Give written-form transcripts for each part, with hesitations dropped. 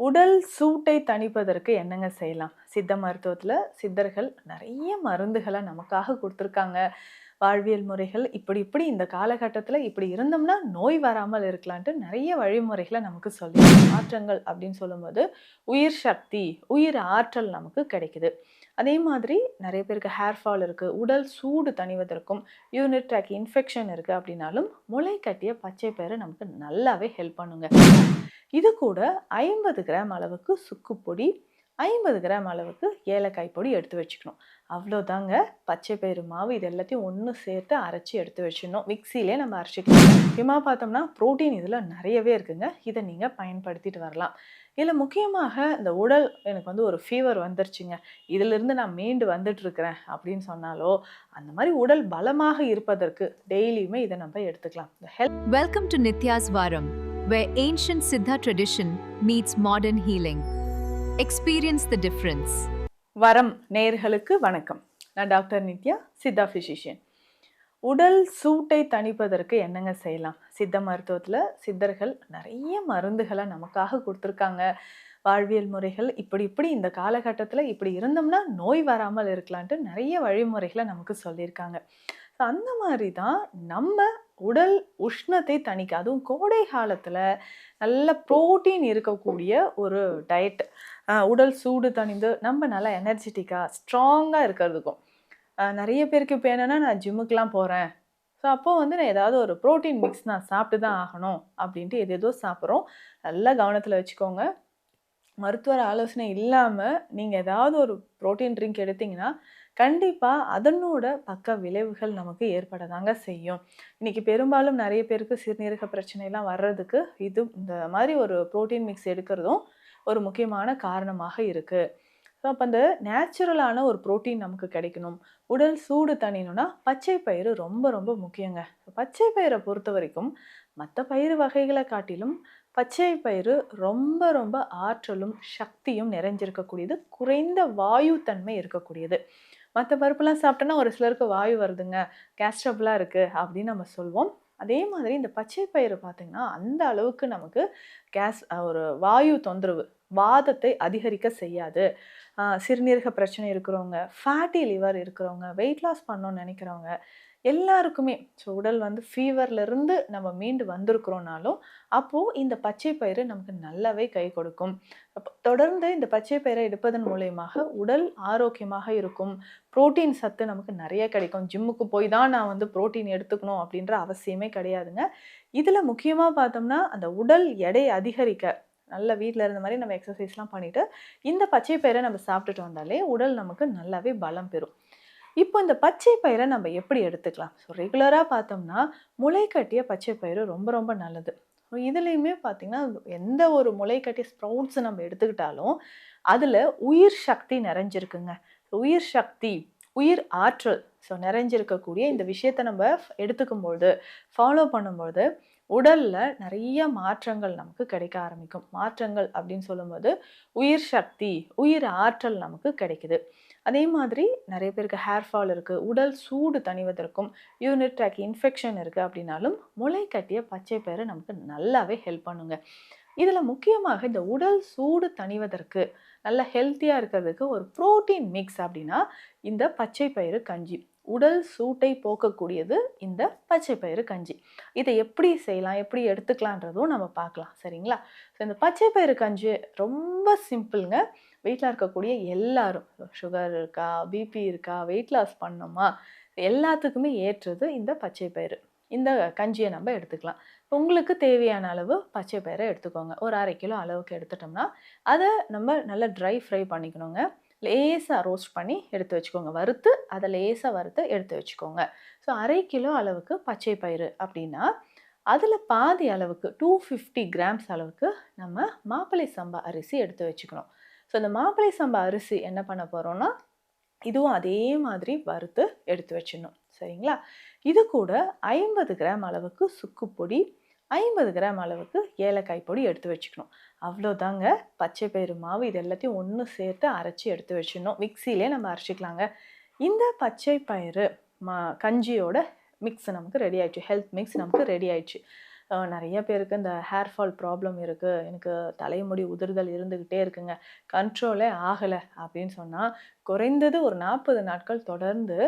உடல் சூட்டை தணிப்பதற்கு என்னங்க செய்யலாம்? சித்த மருத்துவத்துல சித்தர்கள் நெறைய மருந்துகள நமக்காக குடுத்துருக்காங்க. வாழ்வியல் முறைகள் இப்படி இப்படி இந்த காலகட்டத்துல இப்படி இருந்தோம்னா நோய் வராமல் இருக்கலான்ட்டு நெறைய வழிமுறைகள நமக்கு சொல்லி மாற்றங்கள் அப்படின்னு சொல்லும்போது, உயிர் சக்தி, உயிர் ஆற்றல் நமக்கு கிடைக்குது. அதே மாதிரி நெறைய பேருக்கு ஹேர் ஃபால் இருக்கு. உடல் சூடு தணிவதற்கும், யூரினரி ட்ராக் இன்ஃபெக்ஷன் இருக்கு அப்படின்னாலும், முளை கட்டிய பச்சை பயிறு நமக்கு நல்லாவே ஹெல்ப் பண்ணுங்க. இது கூட 50 கிராம் அளவுக்கு சுக்கு பொடி, 50 கிராம் அளவுக்கு ஏலக்காய் பொடி எடுத்து வச்சுக்கணும். அவ்வளோதாங்க. பச்சை பயிறு மாவு இது எல்லாத்தையும் ஒண்ணு சேர்த்து அரைச்சு எடுத்து வச்சுடணும். மிக்ஸியிலே நம்ம அரைச்சுக்கலாம். முக்கியமா பார்த்தோம்னா, புரோட்டீன் இதில நெறையவே இருக்குங்க. இத நீங்க பயன்படுத்திட்டு வரலாம். இதில முக்கியமாக இந்த உடல் எனக்கு வந்து ஒரு ஃபீவர் வந்துருச்சுங்க. இதிலிருந்து நான் மீண்டு வந்துட்டு இருக்கிறேன் அப்படின்னு சொன்னாலோ, அந்த மாரி உடல் பலமாக இருப்பதற்கு டெய்லியுமே இத நம்ம எடுத்துக்கலாம். இந்த Welcome to Nitya's Varam, where ancient Siddha tradition meets modern healing. Experience the difference. வரம் நேயர்களுக்கு வணக்கம். நான் டாக்டர் நித்யா, சித்தா பிசிஷியன். உடல் சூட்டை தணிப்பதற்கு என்னங்க செய்யலாம்? சித்த மருத்துவத்துல சித்தர்கள் நெறைய மருந்துகள நமக்காக குடுத்துருக்காங்க. வாழ்வியல் முறைகள் இப்படி இப்படி இந்த காலகட்டத்துல இப்படி இருந்தோம்னா நோய் வராமல் இருக்கலான்ட்டு நெறைய வழிமுறைகள நமக்கு சொல்லியிருக்காங்க. அந்த மாரி தான் நம்ம உடல் உஷ்ணத்தை தணிக்க அதுவும் கோடை காலத்துல நல்ல புரோட்டீன் இருக்கக்கூடிய ஒரு டயட். உடல் சூடு தணிந்து நம்ம நல்லா எனர்ஜெட்டிக்கா, ஸ்ட்ராங்கா இருக்கிறதுக்கும். நெறைய பேருக்கு இப்ப என்னன்னா, நான் ஜிம்முக்குலாம் போறேன். ஸோ, அப்போ வந்து நான் ஏதாவது ஒரு புரோட்டீன் மிக்ஸ் நான் சாப்பிட்டு தான் ஆகணும் அப்படின்ட்டு எதேதோ சாப்பிட்றோம். நல்லா கவனத்துல வச்சுக்கோங்க. மருத்துவர் ஆலோசனை இல்லாம நீங்க ஏதாவது ஒரு புரோட்டீன் ட்ரிங்க் எடுத்தீங்கன்னா, கண்டிப்பா அதனோட பக்க விளைவுகள் நமக்கு ஏற்படதாங்க செய்யும். இன்னைக்கு பெரும்பாலும் நெறைய பேருக்கு சிறுநீரக பிரச்சனைலாம் வர்றதுக்கு, இது இந்த மாரி ஒரு புரோட்டீன் மிக்ஸ் எடுக்கிறதும் ஒரு முக்கியமான காரணமாக இருக்கு. ஸோ, அப்ப அந்த நேச்சுரலான ஒரு புரோட்டீன் நமக்கு கிடைக்கணும். உடல் சூடு தணியணும்னா, பச்சை பயிறு ரொம்ப ரொம்ப முக்கியங்க. பச்சை பயிர பொறுத்தவரைக்கும், மத்த பயிறு வகைகள காட்டிலும் பச்சை பயிறு ரொம்ப ரொம்ப ஆற்றலும், சக்தியும் நிறைஞ்சிருக்கக்கூடியது. குறைந்த வாயு தன்மை இருக்கக்கூடியது. மத்த பருப்புலாம் சாப்பிட்டோம்னா ஒரு சிலருக்கு வாயு வருதுங்க, கேஸ் ட்ரபிளா இருக்கு அப்படின்னு நம்ம சொல்வோம். அதே மாதிரி இந்த பச்சை பயிறு பார்த்தீங்கன்னா, அந்த அளவுக்கு நமக்கு ஒரு வாயு தொந்தரவு, வாதத்தை அதிகரிக்க செய்யாது. சிறுநீரக பிரச்சனை இருக்கிறவங்க, ஃபேட்டி லிவர் இருக்கிறவங்க, வெயிட் லாஸ் பண்ணணும்னு நினைக்கிறவங்க, எல்லாருக்குமே உடல் வந்து ஃபீவர்லேருந்து நம்ம மீண்டு வந்திருக்கிறோம்னாலும், அப்போ இந்த பச்சை பயிறு நமக்கு நல்லாவே கை கொடுக்கும். அப்ப தொடர்ந்து இந்த பச்சை பயிரை எடுப்பதன் மூலியமாக உடல் ஆரோக்கியமாக இருக்கும். புரோட்டீன் சத்து நமக்கு நெறைய கிடைக்கும். ஜிம்முக்கு போய் தான் நான் வந்து புரோட்டீன் எடுத்துக்கணும் அப்படின்ற அவசியமே கிடையாதுங்க. இதில முக்கியமா பார்த்தோம்னா, அந்த உடல் எடை அதிகரிக்க நல்ல வீட்ல இருந்த மாரி நம்ம எக்ஸர்சைஸ்லாம் பண்ணிட்டு, இந்த பச்சை பயிர நம்ம சாப்பிட்டுட்டு வந்தாலே உடல் நமக்கு நல்லாவே பலம் பெறும். இப்போ இந்த பச்சை பயிர நம்ம எப்படி எடுத்துக்கலாம்? ரெகுலரா பார்த்தோம்னா, முளைக்கட்டிய பச்சை பயிறு ரொம்ப ரொம்ப நல்லது. இதுலயுமே பார்த்தீங்கன்னா, எந்த ஒரு முளைக்கட்டிய ஸ்ப்ரவுட்ஸ் நம்ம எடுத்துக்கிட்டாலும், அதுல உயிர் சக்தி நிறைஞ்சிருக்குங்க. உயிர் சக்தி, உயிர் ஆற்றல் நிறைஞ்சிருக்கக்கூடிய இந்த விஷயத்த நம்ம எடுத்துக்கும்பொழுது, ஃபாலோ பண்ணும்பொழுது, உடல்ல நெறைய மாற்றங்கள் நமக்கு கிடைக்க ஆரம்பிக்கும். மாற்றங்கள் அப்படின்னு சொல்லும்போது, உயிர் சக்தி, உயிர் ஆற்றல் நமக்கு கிடைக்குது. அதே மாதிரி நெறைய பேருக்கு ஹேர் ஃபால் இருக்கு. உடல் சூடு தணிவதற்கும், யூரினரி ட்ராக் இன்ஃபெக்ஷன் இருக்கு அப்படின்னாலும், முளை கட்டிய பச்சை பயிறு நமக்கு நல்லாவே ஹெல்ப் பண்ணுங்க. இதில முக்கியமாக இந்த உடல் சூடு தணிவதற்கு, நல்ல ஹெல்த்தியா இருக்கிறதுக்கு ஒரு புரோட்டீன் மிக்ஸ் அப்படின்னா, இந்த பச்சை பயிறு கஞ்சி. உடல் சூட்டை போக்கக்கூடியது இந்த பச்சை பயிறு கஞ்சி. இதை எப்படி செய்யலாம், எப்படி எடுத்துக்கலான்றதும் நம்ம பார்க்கலாம். சரிங்களா? ஸோ இந்த பச்சை பயிறு கஞ்சி ரொம்ப சிம்பிள்ங்க. வீட்ல இருக்கக்கூடிய எல்லாரும் சுகர் இருக்கா, பிபி இருக்கா, வெயிட் லாஸ் பண்ணணுமா, எல்லாத்துக்குமே ஏற்றது இந்த பச்சை பயிறு. இந்த கஞ்சியை நம்ம எடுத்துக்கலாம். உங்களுக்கு தேவையான அளவு பச்சை பயிரை எடுத்துக்கோங்க. ஒரு 1/2 கிலோ அளவுக்கு எடுத்துட்டோம்னா, அதை நம்ம நல்லா ட்ரை ஃப்ரை பண்ணிக்கணுங்க. லேசாக ரோஸ்ட் பண்ணி எடுத்து வச்சுக்கோங்க. வறுத்து அதை லேசாக வறுத்து எடுத்து வச்சுக்கோங்க. ஸோ 1/2 கிலோ அளவுக்கு பச்சை பயிறு அப்படின்னா, அதில் பாதி அளவுக்கு 250 கிராம்ஸ் அளவுக்கு நம்ம மாப்பிள்ளை சம்பா அரிசி எடுத்து வச்சுக்கணும். ஸோ இந்த மாப்பிள்ளை சம்பா அரிசி என்ன பண்ண போகிறோம்னா, இதுவும் அதே மாதிரி வறுத்து எடுத்து வச்சிடணும். சரிங்களா? இது கூட 50 கிராம் அளவுக்கு சுக்கு பொடி, 50 கிராம் அளவுக்கு ஏலக்காய் பொடி எடுத்து வச்சுக்கணும். அவ்வளோதாங்க. பச்சை பயிறு மாவு இது எல்லாத்தையும் ஒன்று சேர்த்து அரைச்சி எடுத்து வச்சிடணும். மிக்ஸியிலே நம்ம அரைச்சிக்கலாங்க. இந்த பச்சை பயிறு கஞ்சியோட மிக்ஸ் நமக்கு ரெடி ஆயிடுச்சு. ஹெல்த் மிக்ஸ் நமக்கு ரெடி ஆயிடுச்சு. நிறைய பேருக்கு இந்த ஹேர் ஃபால் ப்ராப்ளம் இருக்குது, எனக்கு தலைமுடி உதிர்தல் இருந்துக்கிட்டே இருக்குங்க, கண்ட்ரோலே ஆகலை அப்படின்னு சொன்னால் குறைந்தது ஒரு 40 நாட்கள் தொடர்ந்து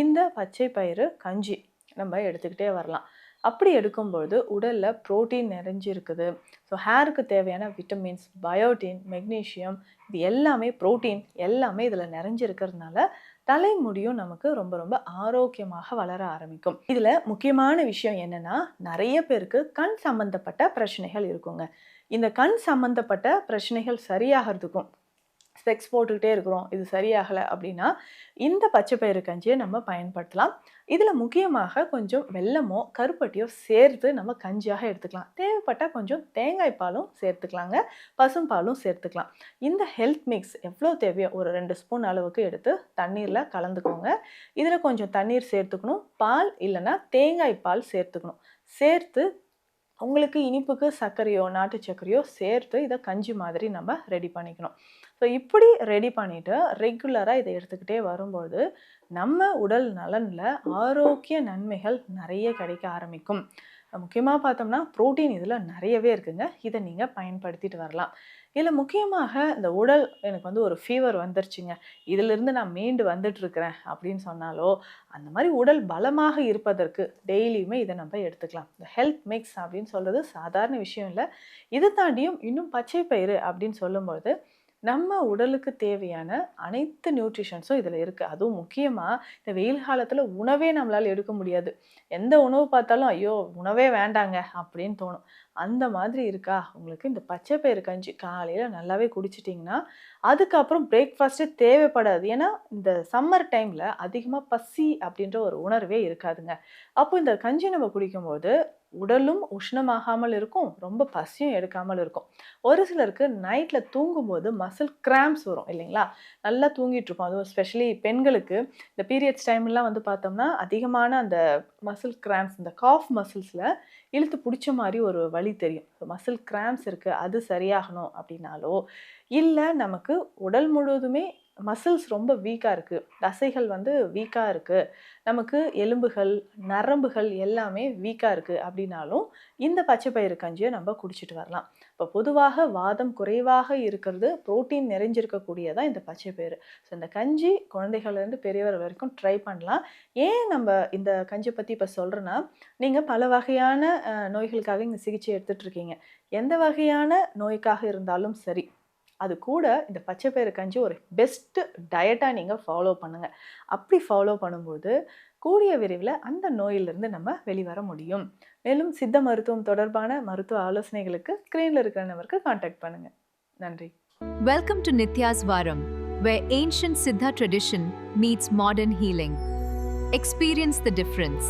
இந்த பச்சை பயிறு கஞ்சி நம்ம எடுத்துக்கிட்டே வரலாம். அப்படி எடுக்கும்பொழுது உடலில் புரோட்டீன் நிறைஞ்சிருக்குது. ஸோ ஹேருக்கு தேவையான விட்டமின்ஸ், பயோட்டின், மெக்னீஷியம், இது எல்லாமே புரோட்டீன் எல்லாமே இதில் நிறைஞ்சிருக்கிறதுனால தலைமுடியும் நமக்கு ரொம்ப ரொம்ப ஆரோக்கியமாக வளர ஆரம்பிக்கும். இதில் முக்கியமான விஷயம் என்னென்னா, நிறைய பேருக்கு கண் சம்மந்தப்பட்ட பிரச்சனைகள் இருக்குங்க. இந்த கண் சம்மந்தப்பட்ட பிரச்சனைகள் சரியாகிறதுக்கும், ஸ்பெக்ஸ் போட்டுக்கிட்டே இருக்கிறோம், இது சரியாகலை அப்படின்னா இந்த பச்சை பயிறு கஞ்சியை நம்ம பயன்படுத்தலாம். இதில் முக்கியமாக கொஞ்சம் வெல்லமோ கருப்பட்டியோ சேர்த்து நம்ம கஞ்சியாக எடுத்துக்கலாம். தேவைப்பட்டால் கொஞ்சம் தேங்காய் பாலும் சேர்த்துக்கலாங்க, பசும்பாலும் சேர்த்துக்கலாம். இந்த ஹெல்த் மிக்ஸ் எவ்வளோ தேவையோ ஒரு 2 ஸ்பூன் அளவுக்கு எடுத்து தண்ணீரில் கலந்துக்கோங்க. இதில் கொஞ்சம் தண்ணீர் சேர்த்துக்கணும், பால் இல்லைன்னா தேங்காய் பால் சேர்த்துக்கணும். சேர்த்து உங்களுக்கு இனிப்புக்கு சர்க்கரையோ நாட்டு சர்க்கரையோ சேர்த்து இதை கஞ்சி மாதிரி நம்ம ரெடி பண்ணிக்கணும். ஸோ இப்படி ரெடி பண்ணிவிட்டு ரெகுலராக இதை எடுத்துக்கிட்டே வரும்போது நம்ம உடல் நலனில் ஆரோக்கிய நன்மைகள் நிறைய கிடைக்க ஆரம்பிக்கும். முக்கியமாக பார்த்தோம்னா புரோட்டீன் இதில் நிறையவே இருக்குங்க. இதை நீங்கள் பயன்படுத்திட்டு வரலாம். இதில் முக்கியமாக இந்த உடல் எனக்கு வந்து ஒரு ஃபீவர் வந்துருச்சுங்க, இதிலிருந்து நான் மீண்டு வந்துட்டுருக்கிறேன் அப்படின்னு சொன்னாலோ, அந்த மாதிரி உடல் பலமாக இருப்பதற்கு டெய்லியுமே இதை நம்ம எடுத்துக்கலாம். இந்த ஹெல்த் மிக்ஸ் அப்படின்னு சொல்கிறது சாதாரண விஷயம் இல்லை. இதை தாண்டியும் இன்னும் பச்சை பயிறு அப்படின்னு சொல்லும்போது நம்ம உடலுக்கு தேவையான அனைத்து நியூட்ரிஷன்ஸும் இதில் இருக்குது. அதுவும் முக்கியமாக இந்த வெயில் காலத்தில் உணவே நம்மளால் எடுக்க முடியாது. எந்த உணவு பார்த்தாலும் ஐயோ உணவே வேண்டாங்க அப்படின்னு தோணும். அந்த மாதிரி இருக்கா உங்களுக்கு இந்த பச்சை பயிறு கஞ்சி காலையில் நல்லாவே குடிச்சிட்டிங்கன்னா அதுக்கப்புறம் பிரேக்ஃபாஸ்ட்டே தேவைப்படாது. ஏன்னா இந்த சம்மர் டைமில் அதிகமாக பசி அப்படின்ற ஒரு உணர்வே இருக்காதுங்க. அப்போ இந்த கஞ்சி நம்ம குடிக்கும்போது உடலும் உஷ்ணமாகாமல் இருக்கும், ரொம்ப பசியும் எடுக்காமல் இருக்கும். ஒரு சிலருக்கு நைட்டில் தூங்கும்போது மசில் கிராம்ஸ் வரும் இல்லைங்களா, நல்லா தூங்கிட்டு இருப்போம். அதுவும் ஸ்பெஷலி பெண்களுக்கு இந்த பீரியட்ஸ் டைம்லாம் வந்து பார்த்தோம்னா அதிகமான அந்த மசில் கிராம்ஸ், இந்த காஃப் மசில்ஸில் இழுத்து பிடிச்ச மாதிரி ஒரு வலி தெரியும். ஸோ மசில் கிராம்ஸ் இருக்குது, அது சரியாகணும் அப்படின்னாலோ, இல்லை நமக்கு உடல் முழுவதுமே மசில்ஸ் ரொம்ப வீக்காக இருக்குது, தசைகள் வந்து வீக்காக இருக்குது, நமக்கு எலும்புகள் நரம்புகள் எல்லாமே வீக்காக இருக்குது அப்படின்னாலும் இந்த பச்சை பயிறு கஞ்சியை நம்ம குடிச்சிட்டு வரலாம். இப்போ பொதுவாக வாதம் குறைவாக இருக்கிறது, புரோட்டீன் நிறைஞ்சிருக்கக்கூடியதான் இந்த பச்சை பயிறு. ஸோ இந்த கஞ்சி குழந்தைகள்லேருந்து பெரியவர் வரைக்கும் ட்ரை பண்ணலாம். ஏன் நம்ம இந்த கஞ்சி பற்றி இப்போ சொல்கிறேன்னா, நீங்கள் பல வகையான நோய்களுக்காக இங்கே சிகிச்சை எடுத்துகிட்டு இருக்கீங்க. எந்த வகையான நோய்க்காக இருந்தாலும் சரி, அது கூட இந்த பச்சை பயிறு கஞ்சி ஒரு பெஸ்ட்டு டயட்டாக நீங்கள் ஃபாலோ பண்ணுங்கள். அப்படி ஃபாலோ பண்ணும்போது கூடிய விரைவில் அந்த நோயிலிருந்து நம்ம வெளிவர முடியும். மேலும் சித்த மருத்துவம் தொடர்பான மருத்துவ ஆலோசனைகளுக்கு ஸ்க்ரீனில் இருக்கிற நம்பருக்கு கான்டாக்ட் பண்ணுங்கள். நன்றி. Welcome to Nitya's Varam, where ancient Siddha tradition meets modern healing. Experience the difference.